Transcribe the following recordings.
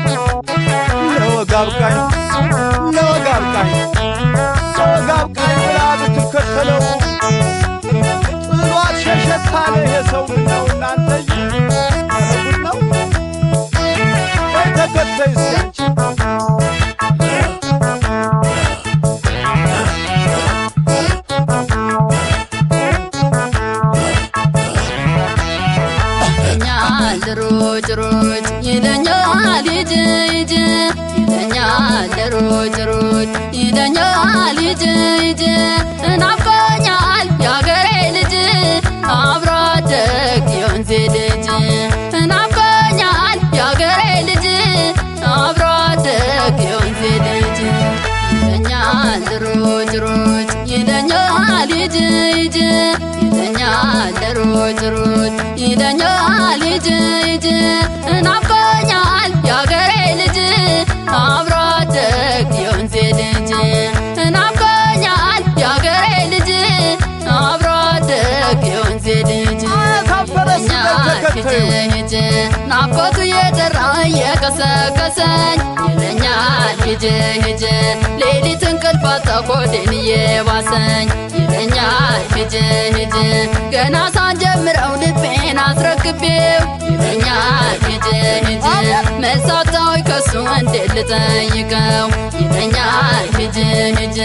ለወጋብቃኝ ለወጋብቃኝ ለወጋብቃኝ ብላ ብትከተለው ጥሏት ሸሸታለ የሰው ነው እናንተዬ ረጉድ ነው ወይ ተከተይ ሲያንቺ ሮጭ ሮጭ ይለኛል ሂጂ ሂጂ ይለኛል ሮጭ ሮጭ ይለኛል ሂጂ ሂጂ እናፍቆኛል ያገሬ ልጅ አብሮ አደግ የወንዜ ልጅ እናፍቆኛል ያገሬ ልጅ አብሮ አደግ የወንዜ ልጅ ይለኛል ሮጭ ሮጭ ይለኛል ሂጂ ሂጂ ይለኛል ሮጭ ሮጭ ይለኛል ሂጂ ሂጂ እናፍቆኛል ያገሬ ልጅ አብሮ አደግ የወንዜ ልጅ እናፍቆኛል ያገሬ ልጅ አብሮ አደግ የወንዜ ልጅ ሂጂ ሂጂ ናፍቆቱ የጠራ የቀሰቀሰኝ ይለኛል ሂጂ ሂጂ ሌሊት እንቅልፍ አጣሁ ሆዴን እየባሰኝ ይለኛል ሂጂ ሂጂ ገና ሳንጀምረው ልቤን አስረክቤው ይለኛል ሂጂ ሂጂ መሳታዊ ከሱ እንዴት ልጠይቀው ይለኛል ሂጂ ሂጂ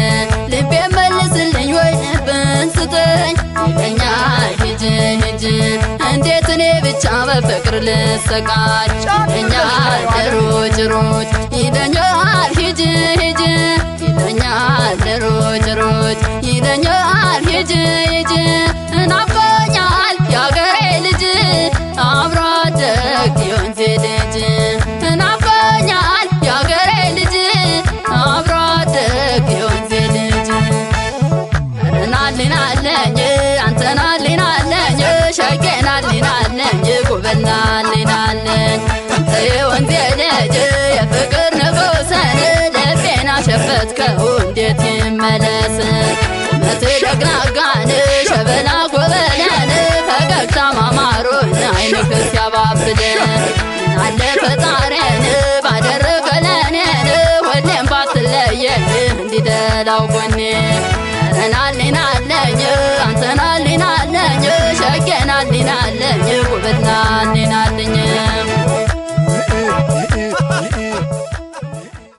ልቤ መልስልኝ ወይ ልብን ስጠኝ ይለኛል ሂጂ ሂጂ እንዴት እኔ ብቻ በፍቅር ልሰቃይ ይለኛል ሮጭ ሮጭ ይለኛል ሂጂ ሂጂ ይለኛል ሮጭ ሮጭ ይለኛል ሂጂ ሂጂ እናፍቆኛል ያገሬ ልጅ አብሮ አደግ የወንዜ ልጅ እናፍቆኛል ያገሬ ልጅ አብሮ አደግ የወንዜ ልጅ ናልናለኝ አንተናልናለኝ ሸቄናልናለኝ ጉብናልናለኝ አንተ የወንዜ ልጅ የፍቅር ንጉሰን ልቤን አሸፈትከው እንዴት ይመለስ ቁመት ደግናጋን ሸበላ ጎበለን ፈገግታ ማማሩን አይንክ ሲያባብልን ምናለ ፈጣሪን ባደረገለኔን ሁሌም ባትለየን እንዲደላው ጎኔ ናልናለኝ አንተናልናለኝ ሸቄናልናለኝ ጉብናልናለኝ